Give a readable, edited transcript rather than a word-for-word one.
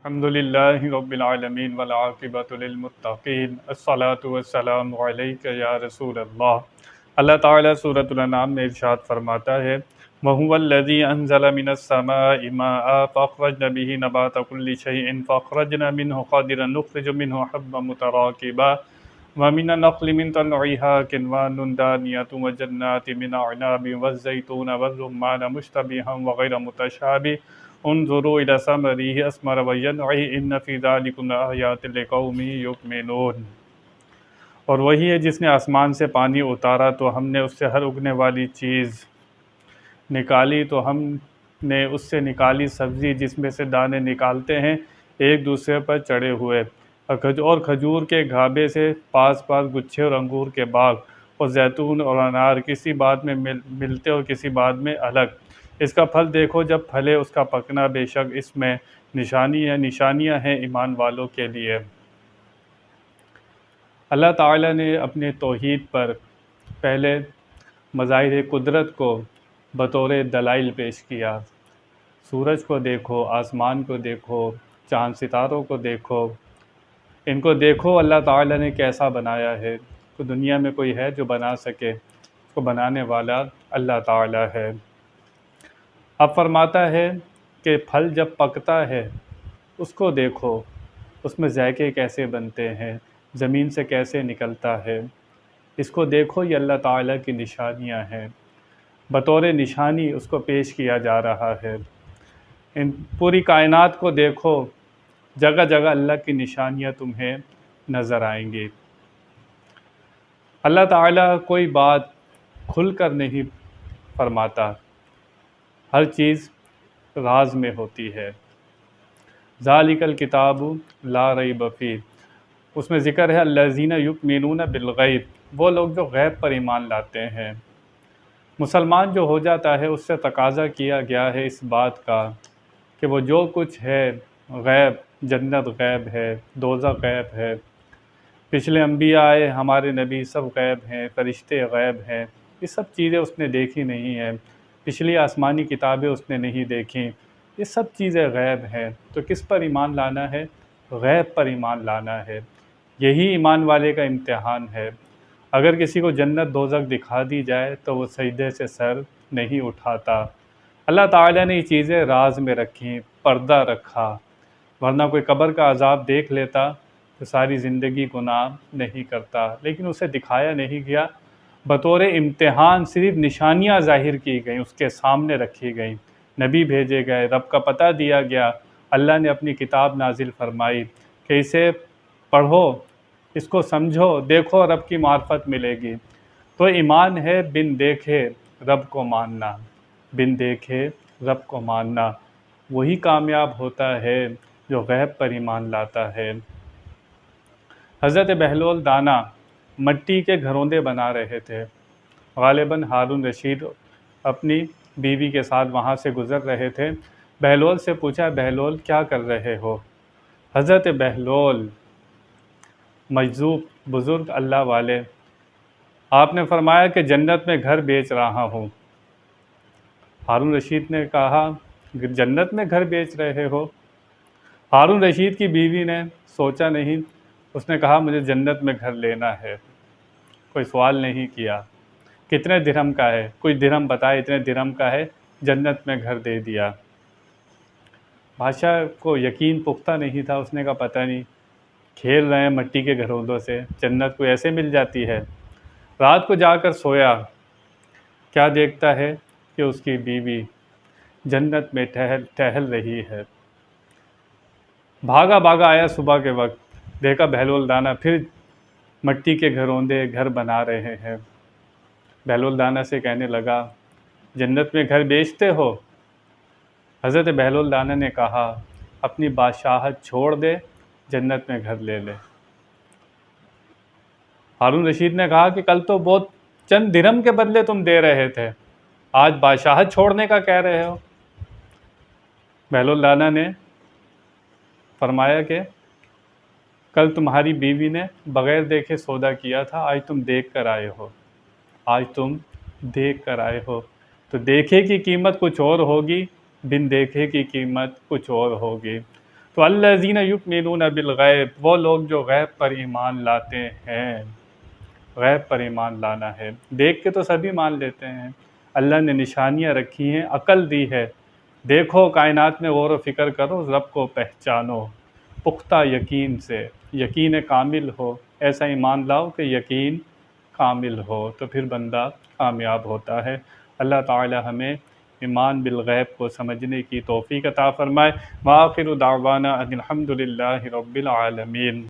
الحمدللہ رب العالمین والعاقبۃ للمتقین الصلاۃ والسلام علیک یا رسول اللہ۔ اللہ تعالیٰ سورۃ الانعام میں ارشاد فرماتا ہے وَهُوَ الَّذِي أَنزَلَ مِنَ السَّمَاءِ مَاءً فَأَخْرَجْنَا بِهِ نَبَاتَ كُلِّ شَيْءٍ فَأَخْرَجْنَا مِنْهُ قَدِرًا نُخْرِجُ مِنْهُ حَبًّا مُتَرَاكِبًا وَمِنَ النَّخْلِ مِنْ طَلْعِهَا كِنْوَانٌ دَانِيَةٌ وَجَنَّاتٍ مِنْ أَعْنَابٍ وَالزَّيْتُونَ وَالرُّمَّانَ مُشْتَبِهًا وَغَيْرَ مُتَشَابِهٍ انظروا إلى ثمره أثمر وينعه إن في ذلكم لآيات لقوم يؤمنون۔ اور وہی ہے جس نے آسمان سے پانی اتارا تو ہم نے اس سے ہر اگنے والی چیز نکالی، تو ہم نے اس سے نکالی سبزی جس میں سے دانے نکالتے ہیں ایک دوسرے پر چڑھے ہوئے، اور کھجور کے گھابے سے پاس پاس گچھے اور انگور کے باغ، اور زیتون اور انار کسی بات میں ملتے اور کسی بات میں الگ۔ اس کا پھل دیکھو جب پھلے اس کا پکنا، بے شک اس میں نشانیاں ہیں ایمان والوں کے لیے۔ اللہ تعالیٰ نے اپنے توحید پر پہلے مظاہر قدرت کو بطور دلائل پیش کیا۔ سورج کو دیکھو، آسمان کو دیکھو، چاند ستاروں کو دیکھو، ان کو دیکھو اللہ تعالیٰ نے کیسا بنایا ہے۔ تو دنیا میں کوئی ہے جو بنا سکے؟ اس کو بنانے والا اللہ تعالیٰ ہے۔ اب فرماتا ہے کہ پھل جب پکتا ہے اس کو دیکھو، اس میں ذائقے کیسے بنتے ہیں، زمین سے کیسے نکلتا ہے، اس کو دیکھو، یہ اللہ تعالیٰ کی نشانیاں ہیں۔ بطور نشانی اس کو پیش کیا جا رہا ہے۔ ان پوری کائنات کو دیکھو، جگہ جگہ اللہ کی نشانیاں تمہیں نظر آئیں گی۔ اللہ تعالیٰ کوئی بات کھل کر نہیں فرماتا، ہر چیز راز میں ہوتی ہے۔ ذالک الکتاب لا ریب فیہ، اس میں ذکر ہے الذین یؤمنون بالغیب، وہ لوگ جو غیب پر ایمان لاتے ہیں۔ مسلمان جو ہو جاتا ہے اس سے تقاضا کیا گیا ہے اس بات کا کہ وہ جو کچھ ہے غیب، جنت غیب ہے، دوزخ غیب ہے، پچھلے انبیاء آئے، ہمارے نبی سب غیب ہیں، فرشتے غیب ہیں، یہ سب چیزیں اس نے دیکھی نہیں ہیں، پچھلی آسمانی کتابیں اس نے نہیں دیکھیں، یہ سب چیزیں غیب ہیں۔ تو کس پر ایمان لانا ہے؟ غیب پر ایمان لانا ہے۔ یہی ایمان والے کا امتحان ہے۔ اگر کسی کو جنت دوزخ دکھا دی جائے تو وہ سجدے سے سر نہیں اٹھاتا۔ اللہ تعالیٰ نے یہ چیزیں راز میں رکھیں، پردہ رکھا، ورنہ کوئی قبر کا عذاب دیکھ لیتا تو ساری زندگی گناہ نہیں کرتا، لیکن اسے دکھایا نہیں گیا، بطور امتحان صرف نشانیاں ظاہر کی گئیں، اس کے سامنے رکھی گئیں، نبی بھیجے گئے، رب کا پتہ دیا گیا، اللہ نے اپنی کتاب نازل فرمائی کہ اسے پڑھو، اس کو سمجھو، دیکھو، رب کی معرفت ملے گی۔ تو ایمان ہے بن دیکھے رب کو ماننا، بن دیکھے رب کو ماننا، وہی کامیاب ہوتا ہے جو غیب پر ایمان لاتا ہے۔ حضرت بہلول دانا مٹی کے گھروندے بنا رہے تھے، غالباً ہارون رشید اپنی بیوی کے ساتھ وہاں سے گزر رہے تھے۔ بہلول سے پوچھا، بہلول کیا کر رہے ہو؟ حضرت بہلول مجذوب بزرگ اللہ والے، آپ نے فرمایا کہ جنت میں گھر بیچ رہا ہوں۔ ہارون رشید نے کہا، جنت میں گھر بیچ رہے ہو؟ ہارون رشید کی بیوی نے سوچا نہیں، اس نے کہا مجھے جنت میں گھر لینا ہے۔ کوئی سوال نہیں کیا، کتنے درہم کا ہے؟ کوئی درہم بتائے، اتنے درہم کا ہے، جنت میں گھر دے دیا۔ بادشاہ کو یقین پختہ نہیں تھا، اس نے کہا پتہ نہیں، کھیل رہے ہیں مٹی کے گھروندوں سے، جنت کو ایسے مل جاتی ہے۔ رات کو جا کر سویا، کیا دیکھتا ہے کہ اس کی بیوی جنت میں ٹہل رہی ہے۔ بھاگا آیا صبح کے وقت، دیکھا بہلول دانا پھر مٹی کے گھروندے گھر بنا رہے ہیں۔ بہلول دانا سے کہنے لگا، جنت میں گھر بیچتے ہو؟ حضرت بہلول دانا نے کہا، اپنی بادشاہت چھوڑ دے، جنت میں گھر لے لے۔ ہارون رشید نے کہا کہ کل تو بہت چند درہم کے بدلے تم دے رہے تھے، آج بادشاہت چھوڑنے کا کہہ رہے ہو۔ بہلول دانا نے فرمایا کہ کل تمہاری بیوی نے بغیر دیکھے سودا کیا تھا، آج تم دیکھ کر آئے ہو، آج تم دیکھ کر آئے ہو۔ تو دیکھے کی قیمت کچھ اور ہوگی، بن دیکھے کی قیمت کچھ اور ہوگی۔ تو الذین یؤمنون بالغیب، وہ لوگ جو غیب پر ایمان لاتے ہیں۔ غیب پر ایمان لانا ہے، دیکھ کے تو سبھی مان لیتے ہیں، اللہ نے نشانیاں رکھی ہیں، عقل دی ہے، دیکھو کائنات میں غور و فکر کرو، رب کو پہچانو پختہ یقین سے، یقین کامل ہو، ایسا ایمان لاؤ کہ یقین کامل ہو، تو پھر بندہ کامیاب ہوتا ہے۔ اللہ تعالی ہمیں ایمان بالغیب کو سمجھنے کی توفیق عطا فرمائے۔ وآخر دعوانا ان الحمد للہ رب العالمین۔